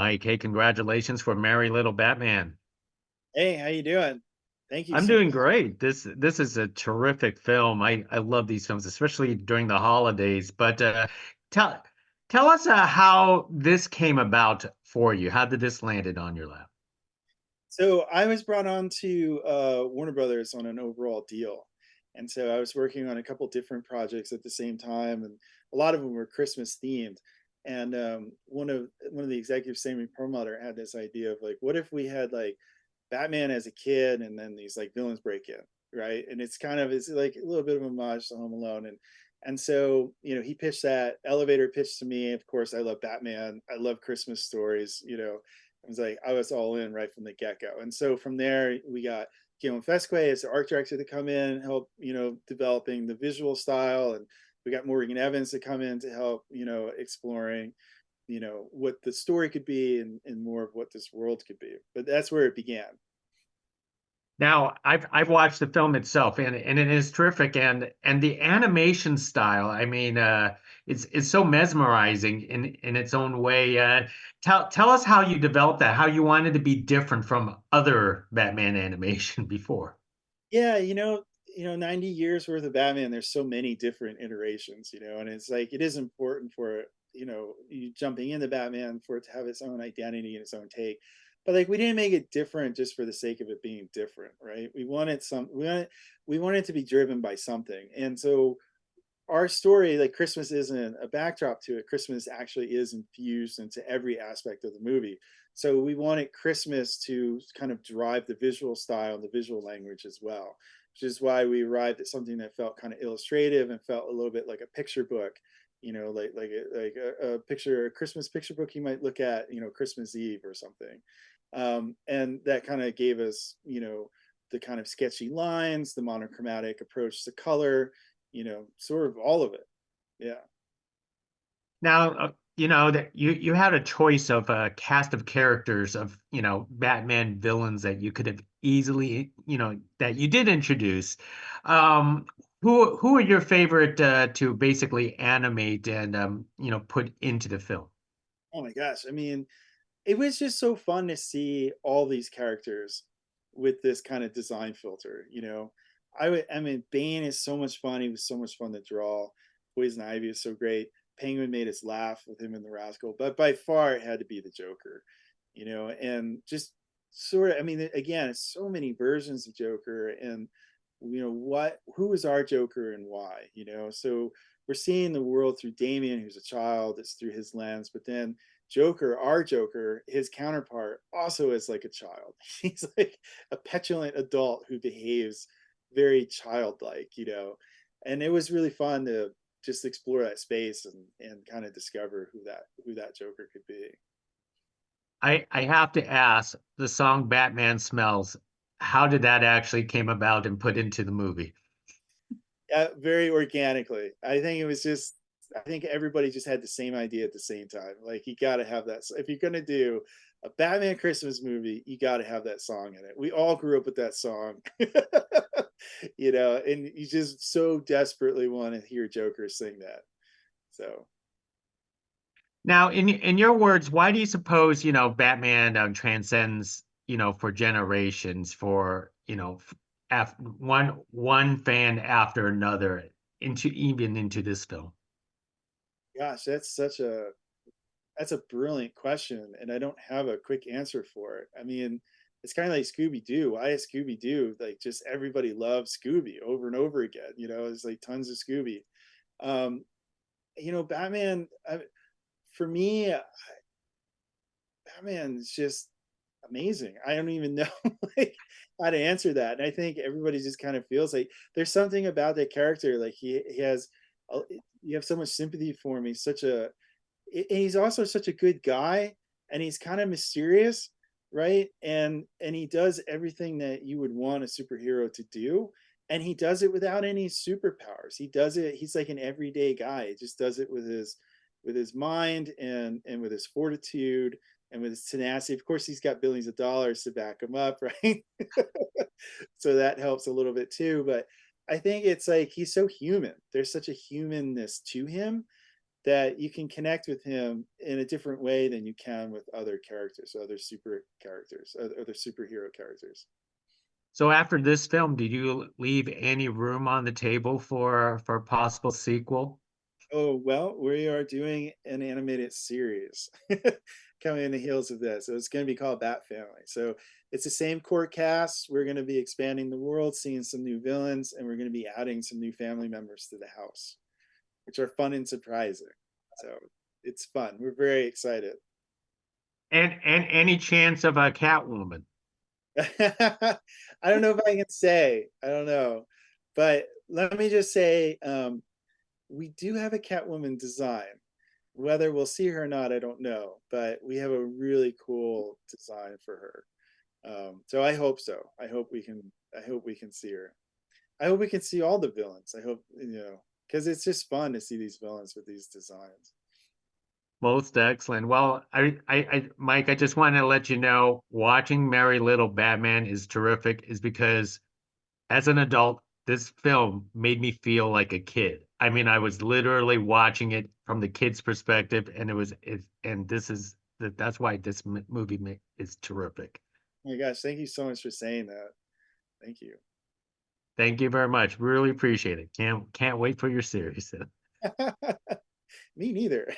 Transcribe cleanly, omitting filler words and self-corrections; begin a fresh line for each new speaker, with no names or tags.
Mike. Hey, congratulations for Merry Little Batman.
Hey, how you doing? Thank you
I'm
so
doing
much.
great. This is a terrific film. I love these films, especially during the holidays. But tell tell us how this came about for you. How did this landed on your lap?
So I was brought on to Warner Brothers on an overall deal, and so I was working on a couple different projects at the same time, and a lot of them were Christmas themed. And one of the executives, Sammy Perlmutter, had this idea of like, what if we had like Batman as a kid, and then these like villains break in, right? And it's like a little bit of a homage to Home Alone, and so he pitched that elevator pitch to me. Of course, I love Batman. I love Christmas stories. I was all in right from the get go. And so from there, we got Guillaume Fesque as the art director to come in and help, developing the visual style. And we got Morgan Evans to come in to help, exploring, what the story could be and more of what this world could be. But that's where it began.
Now, I've watched the film itself, and it is terrific, and the animation style. I mean, it's so mesmerizing in its own way. Tell us how you developed that, how you wanted to be different from other Batman animation before.
Yeah, 90 years worth of Batman, there's so many different iterations, and it's like it is important for, you jumping into Batman for it to have its own identity and its own take. But like we didn't make it different just for the sake of it being different, right? We wanted to be driven by something. And so our story, like Christmas isn't a backdrop to it. Christmas actually is infused into every aspect of the movie. So we wanted Christmas to kind of drive the visual style and the visual language as well, which is why we arrived at something that felt kind of illustrative and felt a little bit like a picture book, a Christmas picture book you might look at, Christmas Eve or something. And that kind of gave us, the kind of sketchy lines, the monochromatic approach to color, sort of all of it. Yeah.
Now, that you had a choice of a cast of characters of, Batman villains that you could have easily, that you did introduce. Um, who are your favorite to basically animate and put into the film?
Oh my gosh. I mean, it was just so fun to see all these characters with this kind of design filter. I mean, Bane is so much fun. He was so much fun to draw. Poison Ivy is so great. Penguin made us laugh with him in the Rascal, but by far it had to be the Joker. And just sort of, I mean, again, it's so many versions of Joker, and who is our Joker and why? So we're seeing the world through Damian, who's a child. It's through his lens, but then Joker, our Joker, his counterpart, also is like a child. He's like a petulant adult who behaves very childlike, And it was really fun to just explore that space and kind of discover who that Joker could be.
I have to ask, the song Batman Smells, how did that actually came about and put into the movie?
Very organically. I think everybody just had the same idea at the same time. Like you got to have that. If you're gonna do a Batman Christmas movie, you got to have that song in it. We all grew up with that song, and you just so desperately want to hear Joker sing that. So
Now, in your words, why do you suppose, Batman transcends, for generations, for, af one fan after another into even into this film?
gosh, that's a brilliant question, and I don't have a quick answer for it. I mean, it's kind of like Scooby Doo. Why is Scooby Doo like just everybody loves Scooby over and over again? It's like tons of Scooby. Um, Batman. For me, Batman is just amazing. I don't even know like how to answer that, and I think everybody just kind of feels like there's something about that character. Like he has, you have so much sympathy for him. He's also such a good guy, and he's kind of mysterious, right? And he does everything that you would want a superhero to do, and he does it without any superpowers. He's like an everyday guy. He just does it with his mind and with his fortitude and with his tenacity. Of course, he's got billions of dollars to back him up, right? So that helps a little bit too. But I think it's like he's so human. There's such a humanness to him that you can connect with him in a different way than you can with other characters, other superhero characters.
So after this film, did you leave any room on the table for a possible sequel?
Oh, well, we are doing an animated series coming in the heels of this. So it's going to be called Bat Family. So it's the same core cast. We're going to be expanding the world, seeing some new villains, and we're going to be adding some new family members to the house, which are fun and surprising. So it's fun. We're very excited.
And any chance of a Catwoman?
I don't know if I can say. I don't know. But let me just say we do have a Catwoman design. Whether we'll see her or not, I don't know. But we have a really cool design for her. So I hope so. I hope we can. I hope we can see her. I hope we can see all the villains. I hope because it's just fun to see these villains with these designs.
Most excellent. Well, Mike, I just wanted to let you know, watching Merry Little Batman is terrific, is because as an adult, this film made me feel like a kid. I mean, I was literally watching it from the kid's perspective, and and that's why this movie is terrific.
Oh my gosh, thank you so much for saying that. Thank you.
Thank you very much. Really appreciate it. Can't wait for your series.
Me neither.